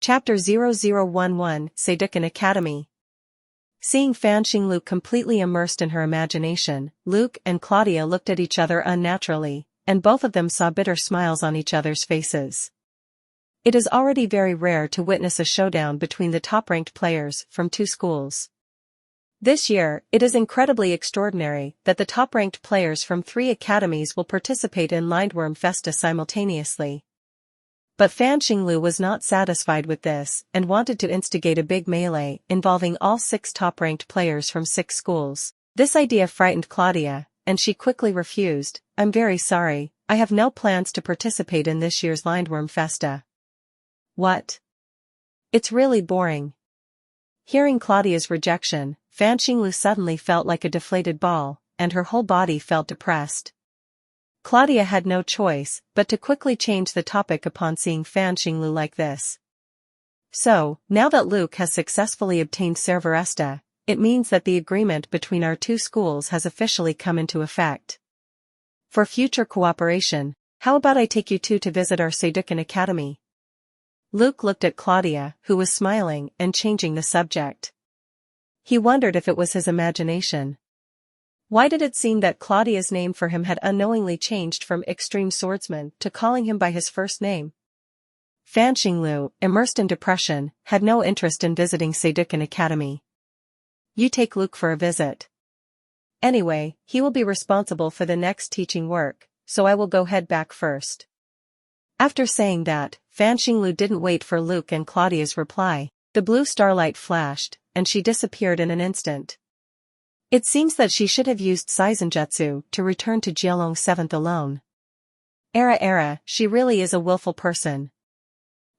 Chapter 0011 Seidukan Academy. Seeing Fanfiction Luke completely immersed in her imagination, Luke and Claudia looked at each other unnaturally, and both of them saw bitter smiles on each other's faces. It is already very rare to witness a showdown between the top-ranked players from two schools. This year, it is incredibly extraordinary that the top-ranked players from 3 academies will participate in Lindworm Festa simultaneously. But Fanfiction Luke was not satisfied with this and wanted to instigate a big melee involving all 6 top-ranked players from 6 schools. This idea frightened Claudia, and she quickly refused. "I'm very sorry, I have no plans to participate in this year's Lindworm Festa." "What? It's really boring." Hearing Claudia's rejection, Fanfiction Luke suddenly felt like a deflated ball, and her whole body felt depressed. Claudia had no choice but to quickly change the topic upon seeing Fanfiction Luke like this. "So, now that Luke has successfully obtained Serveresta, it means that the agreement between our 2 schools has officially come into effect. For future cooperation, how about I take you 2 to visit our Seidukan Academy?" Luke looked at Claudia, who was smiling and changing the subject. He wondered if it was his imagination. Why did it seem that Claudia's name for him had unknowingly changed from Extreme Swordsman to calling him by his first name? Fanfiction Luke, immersed in depression, had no interest in visiting Seidukan Academy. "You take Luke for a visit. Anyway, he will be responsible for the next teaching work, so I will go head back first." After saying that, Fanfiction Luke didn't wait for Luke and Claudia's reply. The blue starlight flashed, and she disappeared in an instant. It seems that she should have used Seizenjutsu to return to Jielong 7th alone. She really is a willful person.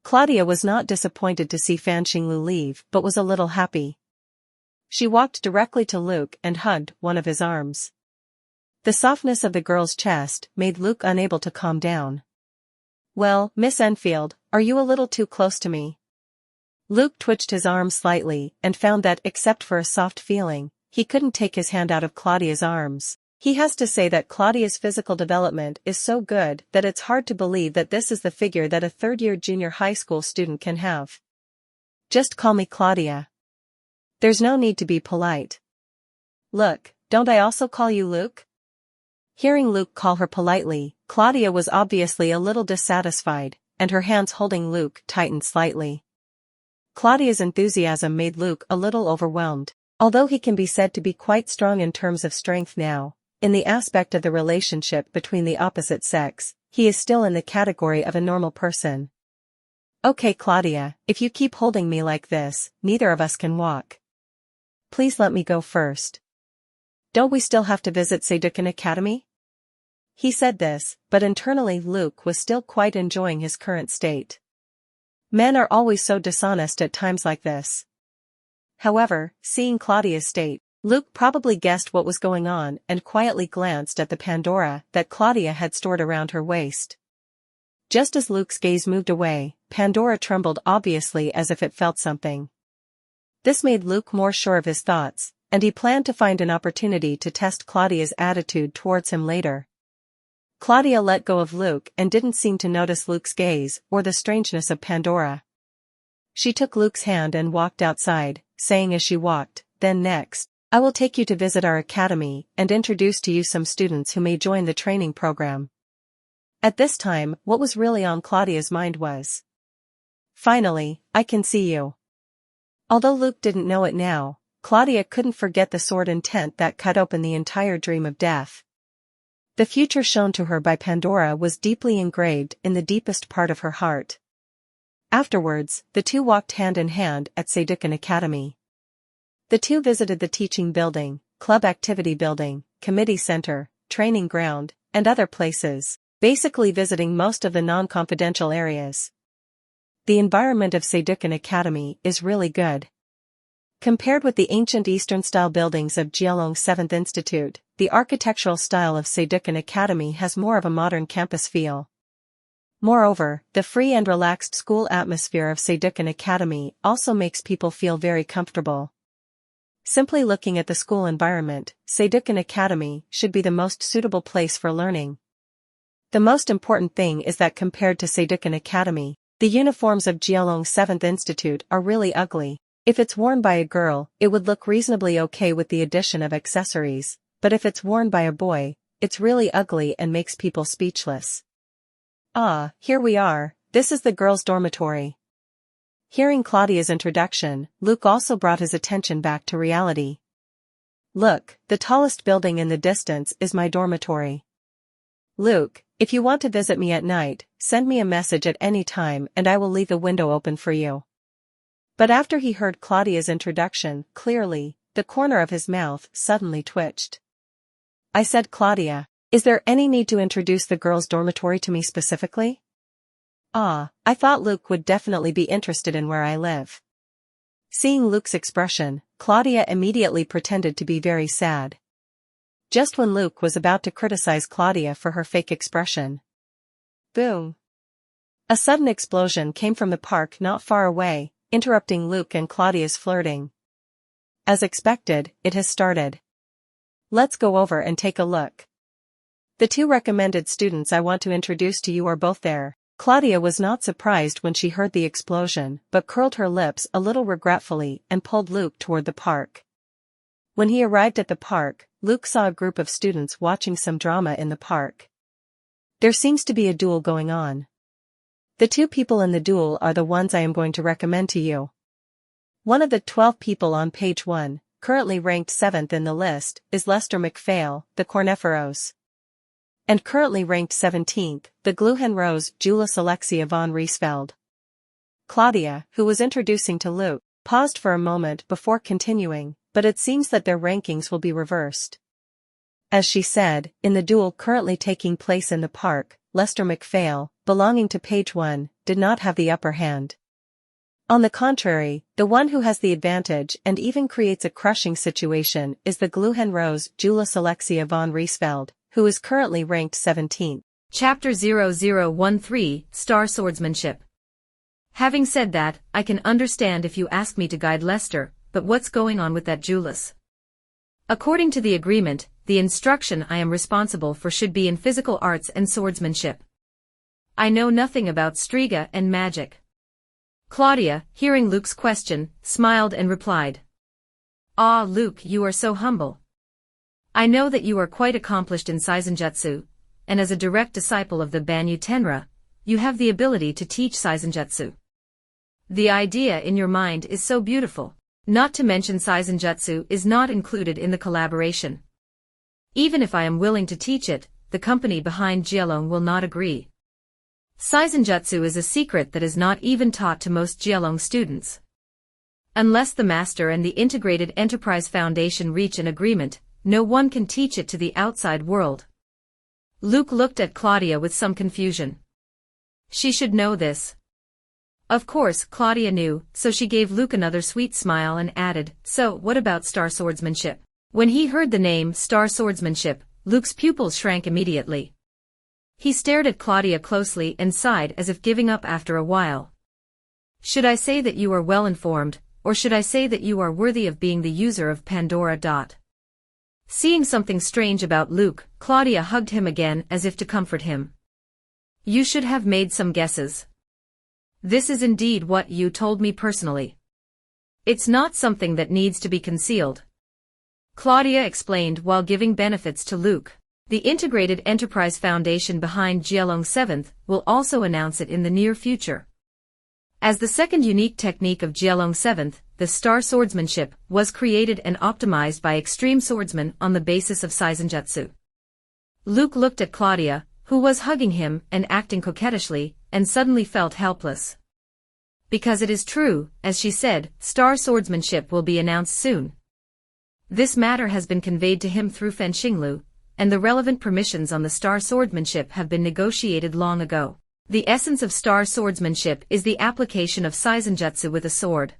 Claudia was not disappointed to see Fanfiction Luke leave but was a little happy. She walked directly to Luke and hugged one of his arms. The softness of the girl's chest made Luke unable to calm down. "Well, Miss Enfield, are you a little too close to me?" Luke twitched his arm slightly and found that, except for a soft feeling, he couldn't take his hand out of Claudia's arms. He has to say that Claudia's physical development is so good that it's hard to believe that this is the figure that a third-year junior high school student can have. "Just call me Claudia. There's no need to be polite." "Look, don't I also call you Luke?" Hearing Luke call her politely, Claudia was obviously a little dissatisfied, and her hands holding Luke tightened slightly. Claudia's enthusiasm made Luke a little overwhelmed. Although he can be said to be quite strong in terms of strength now, in the aspect of the relationship between the opposite sex, he is still in the category of a normal person. "Okay, Claudia, if you keep holding me like this, neither of us can walk. Please let me go first. Don't we still have to visit Seidukan Academy?" He said this, but internally Luke was still quite enjoying his current state. Men are always so dishonest at times like this. However, seeing Claudia's state, Luke probably guessed what was going on and quietly glanced at the Pandora that Claudia had stored around her waist. Just as Luke's gaze moved away, Pandora trembled obviously as if it felt something. This made Luke more sure of his thoughts, and he planned to find an opportunity to test Claudia's attitude towards him later. Claudia let go of Luke and didn't seem to notice Luke's gaze or the strangeness of Pandora. She took Luke's hand and walked outside, saying as she walked, "Then next, I will take you to visit our academy and introduce to you some students who may join the training program." At this time, what was really on Claudia's mind was, "Finally, I can see you." Although Luke didn't know it now, Claudia couldn't forget the sword intent that cut open the entire dream of death. The future shown to her by Pandora was deeply engraved in the deepest part of her heart. Afterwards, the 2 walked hand in hand at Seidukan Academy. The 2 visited the teaching building, club activity building, committee center, training ground, and other places, basically visiting most of the non-confidential areas. The environment of Seidukan Academy is really good. Compared with the ancient Eastern-style buildings of Jielong 7th Institute, the architectural style of Seidukan Academy has more of a modern campus feel. Moreover, the free and relaxed school atmosphere of Seidukan Academy also makes people feel very comfortable. Simply looking at the school environment, Seidukan Academy should be the most suitable place for learning. The most important thing is that compared to Seidukan Academy, The uniforms of Jialong 7th Institute are really ugly. If it's worn by a girl, it would look reasonably okay with the addition of accessories, but if it's worn by a boy, it's really ugly and makes people speechless. Ah, here we are, this is the girls' dormitory. Hearing Claudia's introduction, Luke also brought his attention back to reality. Look, the tallest building in the distance is my dormitory. Luke, if you want to visit me at night, send me a message at any time and I will leave the window open for you. But after he heard Claudia's introduction, clearly, the corner of his mouth suddenly twitched. I said, Claudia, is there any need to introduce the girls' dormitory to me specifically? Ah, I thought Luke would definitely be interested in where I live. Seeing Luke's expression, Claudia immediately pretended to be very sad. Just when Luke was about to criticize Claudia for her fake expression. Boom! A sudden explosion came from the park not far away, interrupting Luke and Claudia's flirting. As expected, it has started. Let's go over and take a look. The two recommended students I want to introduce to you are both there. Claudia was not surprised when she heard the explosion, but curled her lips a little regretfully and pulled Luke toward the park. When he arrived at the park, Luke saw a group of students watching some drama in the park. There seems to be a duel going on. The two people in the duel are the ones I am going to recommend to you. One of the 12 people on page 1, currently ranked 7th in the list, is Lester MacPhail, the Corniferous. And currently ranked 17th, the Gluhenrose Julius Alexia von Riesfeld. Claudia, who was introducing to Luke, paused for a moment before continuing, but it seems that their rankings will be reversed. As she said, in the duel currently taking place in the park, Lester MacPhail, belonging to page 1, did not have the upper hand. On the contrary, the one who has the advantage and even creates a crushing situation is the Gluhenrose Julius Alexia von Riesfeld, who is currently ranked 17th. Chapter 0013, Star Swordsmanship. Having said that, I can understand if you ask me to guide Lester, but what's going on with that Julius? According to the agreement, the instruction I am responsible for should be in physical arts and swordsmanship. I know nothing about Striga and magic. Claudia, hearing Luke's question, smiled and replied. Ah, Luke, you are so humble. I know that you are quite accomplished in Seizenjutsu, and as a direct disciple of the Banyu Tenra, you have the ability to teach Seizenjutsu. The idea in your mind is so beautiful. Not to mention Seizenjutsu is not included in the collaboration. Even if I am willing to teach it, the company behind Jialong will not agree. Seizenjutsu is a secret that is not even taught to most Jialong students. Unless the Master and the Integrated Enterprise Foundation reach an agreement, no one can teach it to the outside world. Luke looked at Claudia with some confusion. She should know this. Of course, Claudia knew, so she gave Luke another sweet smile and added, so, what about Star Swordsmanship? When he heard the name Star Swordsmanship, Luke's pupils shrank immediately. He stared at Claudia closely and sighed as if giving up after a while. Should I say that you are well informed, or should I say that you are worthy of being the user of Pandora? Seeing something strange about Luke, Claudia hugged him again as if to comfort him. You should have made some guesses. This is indeed what you told me personally. It's not something that needs to be concealed. Claudia explained while giving benefits to Luke. The Integrated Enterprise Foundation behind Jialong 7th will also announce it in the near future. As the second unique technique of Jialong 7th, the Star Swordsmanship was created and optimized by extreme swordsmen on the basis of Seizenjutsu. Luke looked at Claudia, who was hugging him and acting coquettishly, and suddenly felt helpless. Because it is true, as she said, Star Swordsmanship will be announced soon. This matter has been conveyed to him through Fanxinglu, and the relevant permissions on the Star Swordsmanship have been negotiated long ago. The essence of Star Swordsmanship is the application of Seizenjutsu with a sword.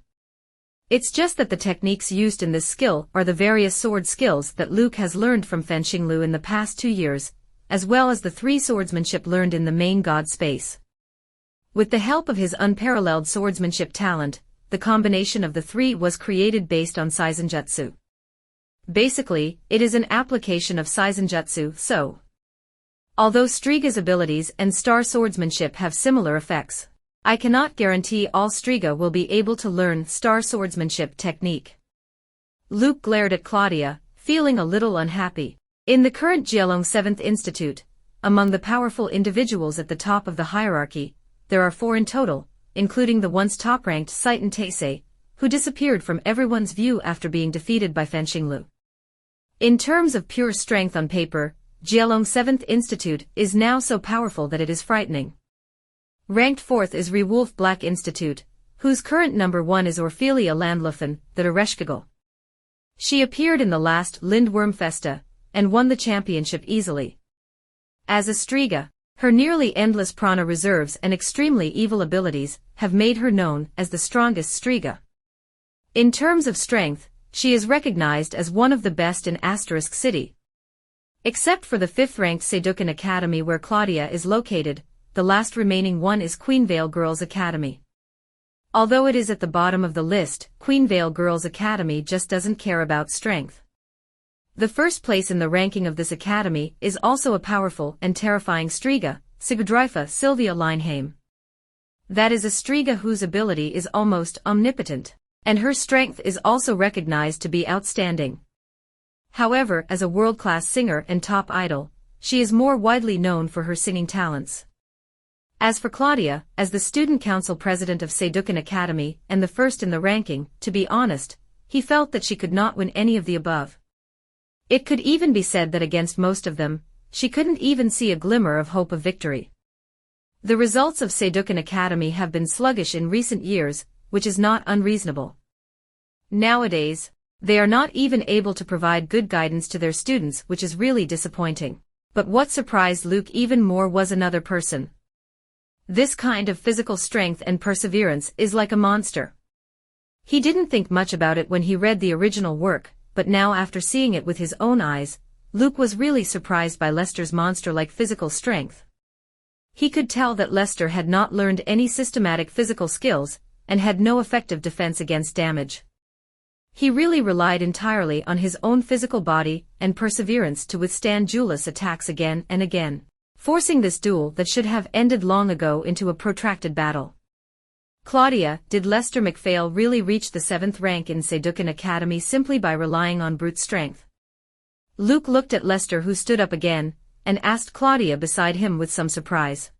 It's just that the techniques used in this skill are the various sword skills that Luke has learned from Fanxinglu in the past 2 years, as well as the 3 swordsmanship learned in the main god space. With the help of his unparalleled swordsmanship talent, the combination of the 3 was created based on Seizenjutsu. Basically, it is an application of Seizenjutsu, so. Although Striga's abilities and Star Swordsmanship have similar effects, I cannot guarantee all Striga will be able to learn star swordsmanship technique. Luke glared at Claudia, feeling a little unhappy. In the current Jielong 7th Institute, among the powerful individuals at the top of the hierarchy, there are 4 in total, including the once top-ranked Saitan Taisei, who disappeared from everyone's view after being defeated by Fanxinglu. In terms of pure strength on paper, Jielong 7th Institute is now so powerful that it is frightening. Ranked 4th is Rewolf Black Institute, whose current number 1 is Orphelia Landlufen, the Tereshkagel. She appeared in the last Lindworm Festa, and won the championship easily. As a Striga, her nearly endless prana reserves and extremely evil abilities have made her known as the strongest Striga. In terms of strength, she is recognized as one of the best in Asterisk City. Except for the 5th-ranked Seidokan Academy where Claudia is located, the last remaining one is Queenvale Girls Academy. Although it is at the bottom of the list, Queenvale Girls Academy just doesn't care about strength. The first place in the ranking of this academy is also a powerful and terrifying Striga, Sigurdrifa Sylvia Lineheim. That is a Striga whose ability is almost omnipotent, and her strength is also recognized to be outstanding. However, as a world-class singer and top idol, she is more widely known for her singing talents. As for Claudia, as the student council president of Seidokan Academy and the first in the ranking, to be honest, he felt that she could not win any of the above. It could even be said that against most of them, she couldn't even see a glimmer of hope of victory. The results of Seidokan Academy have been sluggish in recent years, which is not unreasonable. Nowadays, they are not even able to provide good guidance to their students, which is really disappointing. But what surprised Luke even more was another person. This kind of physical strength and perseverance is like a monster. He didn't think much about it when he read the original work, but now after seeing it with his own eyes, Luke was really surprised by Lester's monster-like physical strength. He could tell that Lester had not learned any systematic physical skills, and had no effective defense against damage. He really relied entirely on his own physical body and perseverance to withstand Julius' attacks again and again, forcing this duel that should have ended long ago into a protracted battle. Claudia, did Lester MacPhail really reach the 7th rank in Seidokan Academy simply by relying on brute strength? Luke looked at Lester, who stood up again, and asked Claudia beside him with some surprise.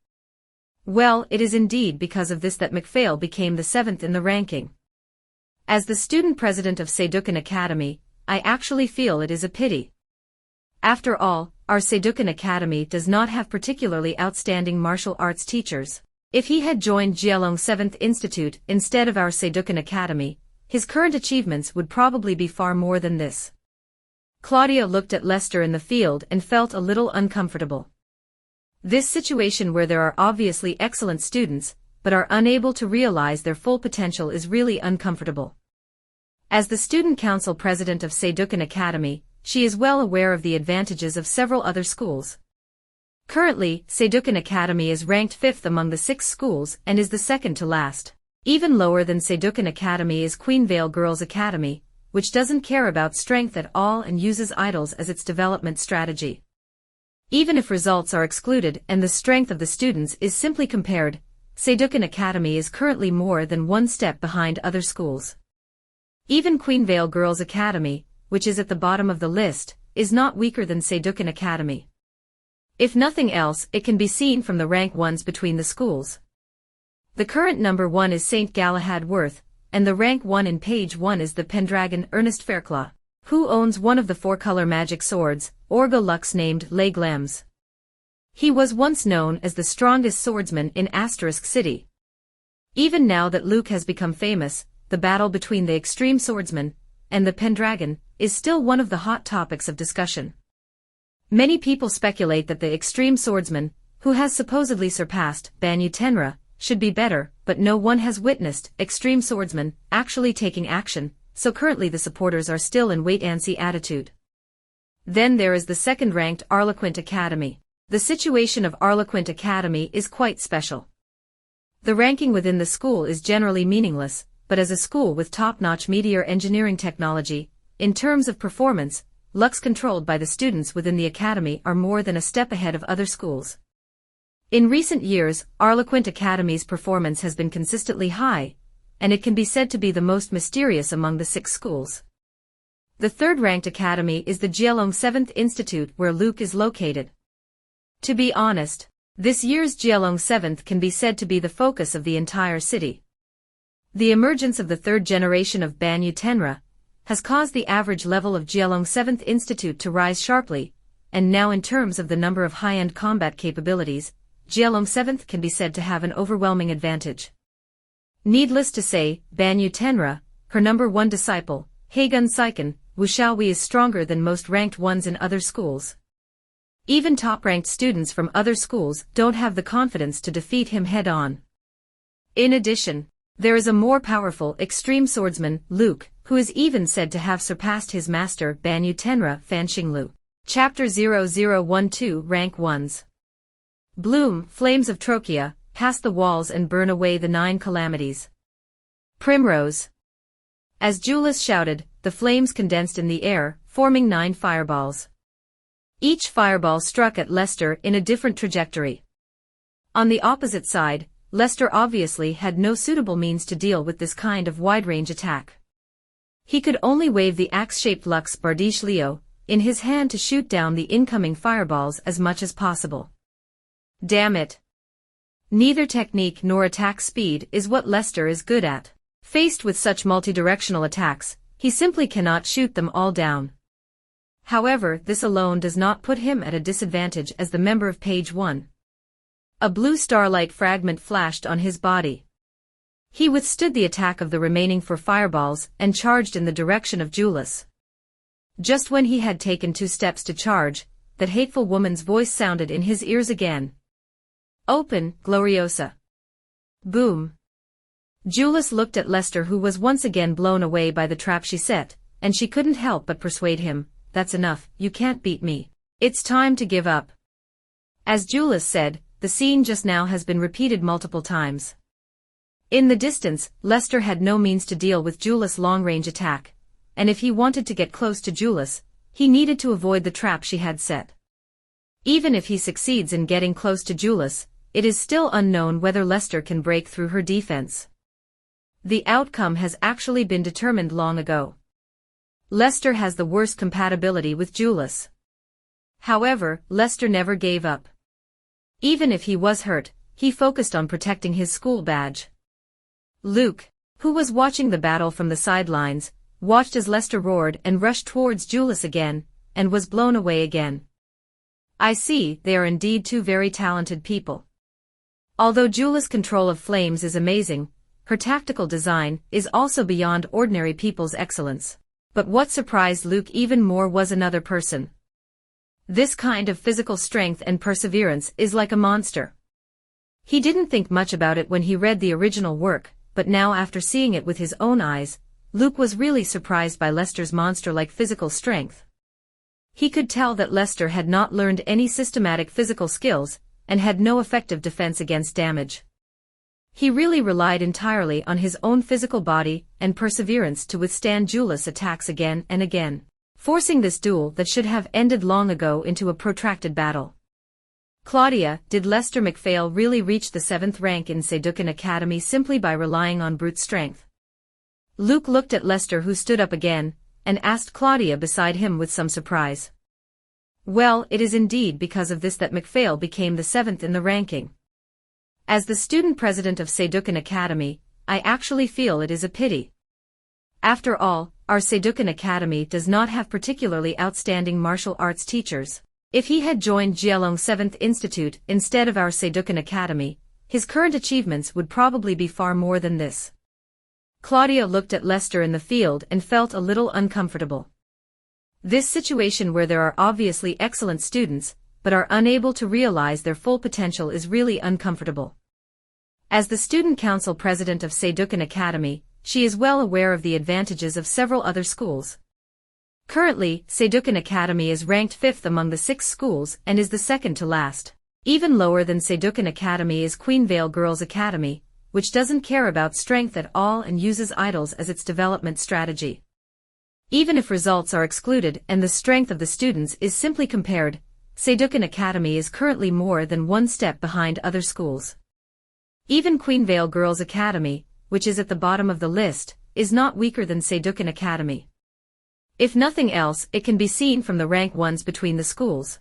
Well, it is indeed because of this that MacPhail became the 7th in the ranking. As the student president of Seidokan Academy, I actually feel it is a pity. After all, our Seidokan Academy does not have particularly outstanding martial arts teachers. If he had joined Jielong 7th Institute instead of our Seidokan Academy, his current achievements would probably be far more than this. Claudia looked at Lester in the field and felt a little uncomfortable. This situation where there are obviously excellent students, but are unable to realize their full potential is really uncomfortable. As the student council president of Seidokan Academy, she is well aware of the advantages of several other schools. Currently, Seidokan Academy is ranked 5th among the 6 schools and is the second to last. Even lower than Seidokan Academy is Queenvale Girls Academy, which doesn't care about strength at all and uses idols as its development strategy. Even if results are excluded and the strength of the students is simply compared, Seidokan Academy is currently more than one step behind other schools. Even Queenvale Girls Academy, which is at the bottom of the list, is not weaker than Seidokan Academy. If nothing else, it can be seen from the rank ones between the schools. The current number 1 is St. Galahad Worth, and the rank 1 in page 1 is the Pendragon Ernest Fairclaw, who owns one of the 4-color magic swords, Orgo Lux, named Les Glems. He was once known as the strongest swordsman in Asterisk City. Even now that Luke has become famous, the battle between the extreme swordsman and the Pendragon is still one of the hot topics of discussion. Many people speculate that the extreme swordsman, who has supposedly surpassed Banyu Tenra, should be better, but no one has witnessed extreme swordsman actually taking action, so currently the supporters are still in wait-and-see attitude. Then there is the second-ranked Arlequint Academy. The situation of Arlequint Academy is quite special. The ranking within the school is generally meaningless, but as a school with top-notch meteor engineering technology, in terms of performance, Lux controlled by the students within the academy are more than a step ahead of other schools. In recent years, Arlequint Academy's performance has been consistently high, and it can be said to be the most mysterious among the 6 schools. The third-ranked academy is the Jielong 7th Institute where Luke is located. To be honest, this year's Jielong 7th can be said to be the focus of the entire city. The emergence of the third generation of Banyu Tenra has caused the average level of Jielong 7th Institute to rise sharply, and now in terms of the number of high-end combat capabilities, Jielong 7th can be said to have an overwhelming advantage. Needless to say, Banyu Tenra, her number 1 disciple, Haegun Saiken, Wuxiaohui is stronger than most ranked ones in other schools. Even top-ranked students from other schools don't have the confidence to defeat him head-on. In addition, there is a more powerful extreme swordsman, Luke, who is even said to have surpassed his master Banyu Tenra Fanfiction Lu. Chapter 0012 Rank 1s. Bloom, flames of Trochia, pass the walls and burn away the 9 calamities. Primrose. As Julius shouted, the flames condensed in the air, forming 9 fireballs. Each fireball struck at Lester in a different trajectory. On the opposite side, Lester obviously had no suitable means to deal with this kind of wide-range attack. He could only wave the axe-shaped Lux Bardiche Leo in his hand to shoot down the incoming fireballs as much as possible. Damn it. Neither technique nor attack speed is what Lester is good at. Faced with such multidirectional attacks, he simply cannot shoot them all down. However, this alone does not put him at a disadvantage as the member of Page 1. A blue starlight fragment flashed on his body. He withstood the attack of the remaining 4 fireballs and charged in the direction of Julius. Just when he had taken 2 steps to charge, that hateful woman's voice sounded in his ears again. Open, Gloriosa. Boom. Julius looked at Lester, who was once again blown away by the trap she set, and she couldn't help but persuade him, "That's enough, you can't beat me. It's time to give up." As Julius said, the scene just now has been repeated multiple times. In the distance, Lester had no means to deal with Julius' long-range attack, and if he wanted to get close to Julius, he needed to avoid the trap she had set. Even if he succeeds in getting close to Julius, it is still unknown whether Lester can break through her defense. The outcome has actually been determined long ago. Lester has the worst compatibility with Julius. However, Lester never gave up. Even if he was hurt, he focused on protecting his school badge. Luke, who was watching the battle from the sidelines, watched as Lester roared and rushed towards Julius again, and was blown away again. I see, they are indeed 2 very talented people. Although Julius' control of flames is amazing, her tactical design is also beyond ordinary people's excellence. But what surprised Luke even more was another person. This kind of physical strength and perseverance is like a monster. He didn't think much about it when he read the original work, but now after seeing it with his own eyes, Luke was really surprised by Lester's monster-like physical strength. He could tell that Lester had not learned any systematic physical skills, and had no effective defense against damage. He really relied entirely on his own physical body and perseverance to withstand Julius' attacks again and again, forcing this duel that should have ended long ago into a protracted battle. Claudia, did Lester McPhail really reach the 7th rank in Seidokan Academy simply by relying on brute strength? Luke looked at Lester, who stood up again, and asked Claudia beside him with some surprise. Well, it is indeed because of this that McPhail became the 7th in the ranking. As the student president of Seidokan Academy, I actually feel it is a pity. After all, our Seidokan Academy does not have particularly outstanding martial arts teachers. If he had joined Jielong 7th Institute instead of our Seidokan Academy, his current achievements would probably be far more than this. Claudia looked at Lester in the field and felt a little uncomfortable. This situation where there are obviously excellent students, but are unable to realize their full potential is really uncomfortable. As the student council president of Seidokan Academy, she is well aware of the advantages of several other schools. Currently, Seidokan Academy is ranked 5th among the 6 schools and is the second to last. Even lower than Seidokan Academy is Queenvale Girls Academy, which doesn't care about strength at all and uses idols as its development strategy. Even if results are excluded and the strength of the students is simply compared, Seidokan Academy is currently more than one step behind other schools. Even Queenvale Girls Academy, which is at the bottom of the list, is not weaker than Seidokan Academy. If nothing else, it can be seen from the rank ones between the schools.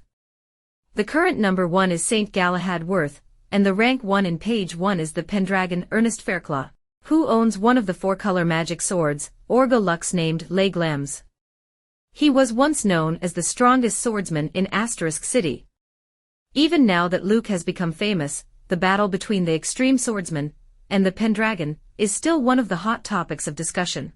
The current number 1 is St. Galahad Worth, and the rank 1 in page 1 is the Pendragon Ernest Fairclaw, who owns one of the 4-color magic swords, Orgo Lux named Les Glems. He was once known as the strongest swordsman in Asterisk City. Even now that Luke has become famous, the battle between the extreme swordsman and the Pendragon is still one of the hot topics of discussion.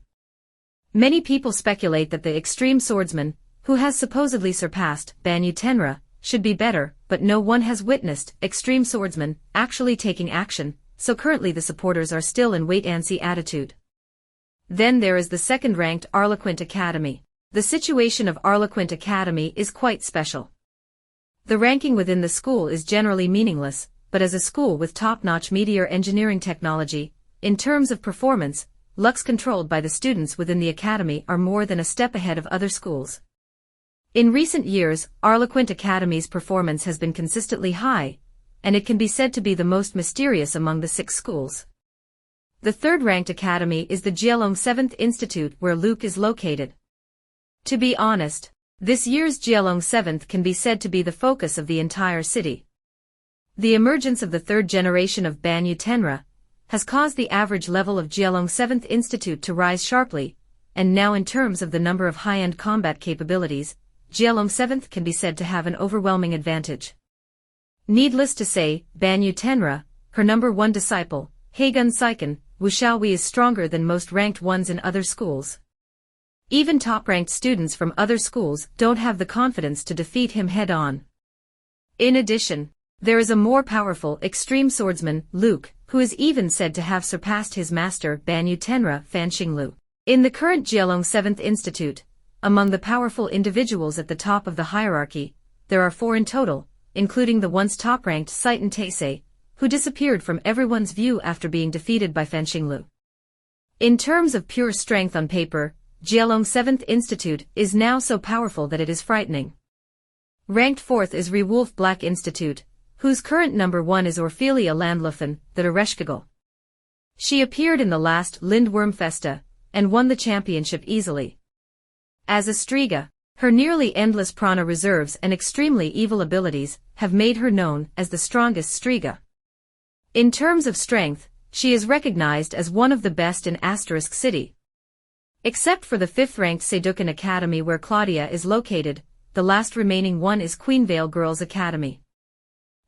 Many people speculate that the extreme swordsman, who has supposedly surpassed Banyu Tenra, should be better, but no one has witnessed extreme swordsman actually taking action, so currently the supporters are still in wait-and-see attitude. Then there is the second-ranked Arlequint Academy. The situation of Arlequint Academy is quite special. The ranking within the school is generally meaningless, but as a school with top-notch meteor engineering technology, in terms of performance, Lux controlled by the students within the academy are more than a step ahead of other schools. In recent years, Arlequint Academy's performance has been consistently high, and it can be said to be the most mysterious among the 6 schools. The third-ranked academy is the Jielong 7th Institute where Luke is located. To be honest, this year's Jielong 7th can be said to be the focus of the entire city. The emergence of the third generation of Banyu Tenra has caused the average level of Jielong 7th Institute to rise sharply, and now in terms of the number of high-end combat capabilities, Jielong 7th can be said to have an overwhelming advantage. Needless to say, Banyu Tenra, her number 1 disciple, Haegun Saiken, Wuxiaohui is stronger than most ranked ones in other schools. Even top-ranked students from other schools don't have the confidence to defeat him head-on. In addition, there is a more powerful extreme swordsman, Luke, who is even said to have surpassed his master Banyu Tenra Fanxinglu. In the current Jielong 7th Institute, among the powerful individuals at the top of the hierarchy, there are 4 in total, including the once top-ranked Saitan Taisei, who disappeared from everyone's view after being defeated by Fanxinglu. In terms of pure strength on paper, Jielong 7th Institute is now so powerful that it is frightening. Ranked 4th is Rewolf Black Institute, whose current number 1 is Orphelia Landluffen, the Tereshkagel. She appeared in the last Lindworm Festa, and won the championship easily. As a Striga, her nearly endless prana reserves and extremely evil abilities have made her known as the strongest Striga. In terms of strength, she is recognized as one of the best in Asterisk City. Except for the 5th-ranked Seidokan Academy where Claudia is located, the last remaining one is Queenvale Girls Academy.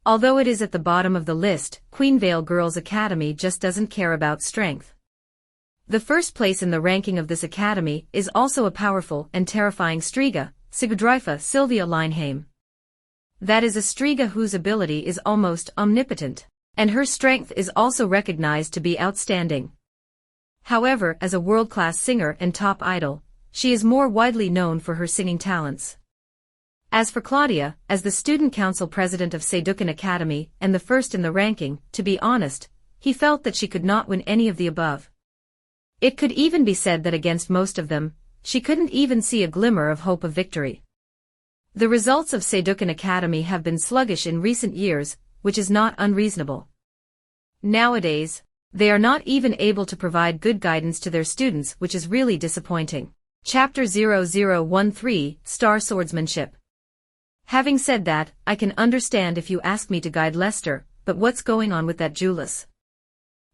Although it is at the bottom of the list, Queenvale Girls Academy just doesn't care about strength. The first place in the ranking of this academy is also a powerful and terrifying Striga, Sigurdrifa Sylvia Lineheim. That is a Striga whose ability is almost omnipotent, and her strength is also recognized to be outstanding. However, as a world-class singer and top idol, she is more widely known for her singing talents. As for Claudia, as the student council president of Seidokan Academy and the first in the ranking, to be honest, he felt that she could not win any of the above. It could even be said that against most of them, she couldn't even see a glimmer of hope of victory. The results of Seidokan Academy have been sluggish in recent years, which is not unreasonable. Nowadays, they are not even able to provide good guidance to their students, which is really disappointing. Chapter 0013, Star Swordsmanship. Having said that, I can understand if you ask me to guide Lester, but what's going on with that Julius?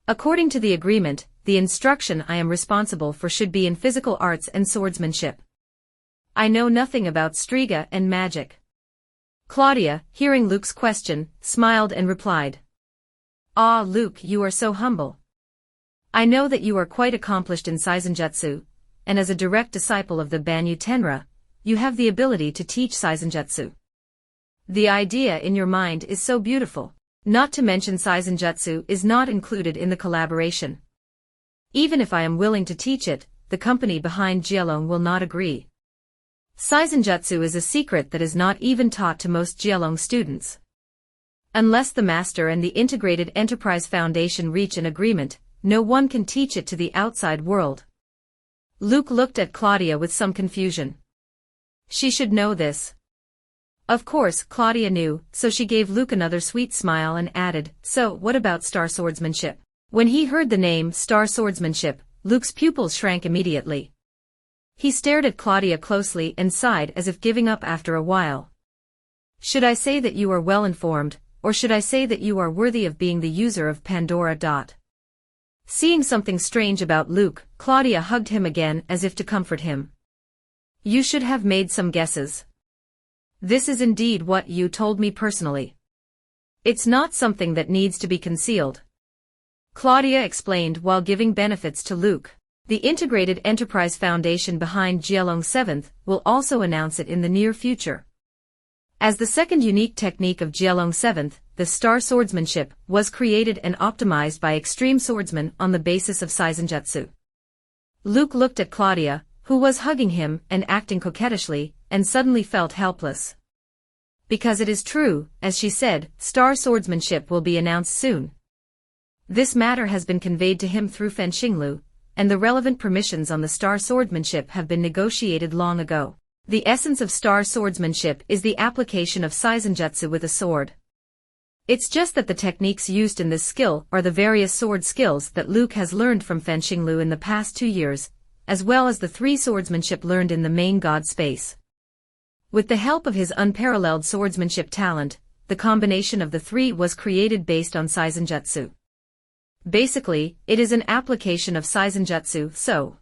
According to the agreement, the instruction I am responsible for should be in physical arts and swordsmanship. I know nothing about Striga and magic. Claudia, hearing Luke's question, smiled and replied. Ah, Luke, you are so humble. I know that you are quite accomplished in Seizenjutsu, and as a direct disciple of the Banyu Tenra, you have the ability to teach Seizenjutsu. The idea in your mind is so beautiful, not to mention Seizenjutsu is not included in the collaboration. Even if I am willing to teach it, the company behind Jielong will not agree. Seizenjutsu is a secret that is not even taught to most Jielong students. Unless the Master and the Integrated Enterprise Foundation reach an agreement, no one can teach it to the outside world. Luke looked at Claudia with some confusion. She should know this. Of course, Claudia knew, so she gave Luke another sweet smile and added, "So, what about star swordsmanship?" When he heard the name star swordsmanship, Luke's pupils shrank immediately. He stared at Claudia closely and sighed as if giving up after a while. "Should I say that you are well informed, or should I say that you are worthy of being the user of Pandora? Seeing something strange about Luke, Claudia hugged him again as if to comfort him. "You should have made some guesses. This is indeed what you told me personally. It's not something that needs to be concealed," Claudia explained while giving benefits to Luke. The Integrated Enterprise Foundation behind Jielong 7th will also announce it in the near future. As the second unique technique of Jielong 7th, the star swordsmanship was created and optimized by extreme swordsmen on the basis of Saizenjutsu. Luke looked at Claudia, who was hugging him and acting coquettishly, and suddenly felt helpless. Because it is true, as she said, star swordsmanship will be announced soon. This matter has been conveyed to him through Fan Xinglu, and the relevant permissions on the star swordsmanship have been negotiated long ago. The essence of star swordsmanship is the application of Saizenjutsu with a sword. It's just that the techniques used in this skill are the various sword skills that Luke has learned from Fan Xinglu in the past 2 years, as well as the 3 swordsmanship learned in the main god space. With the help of his unparalleled swordsmanship talent, the combination of the 3 was created based on Saizenjutsu. Basically, it is an application of Saizenjutsu, so.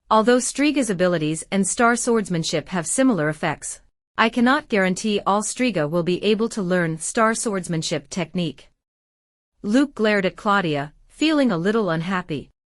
Although Striga's abilities and star swordsmanship have similar effects, I cannot guarantee all Striga will be able to learn star swordsmanship technique. Luke glared at Claudia, feeling a little unhappy.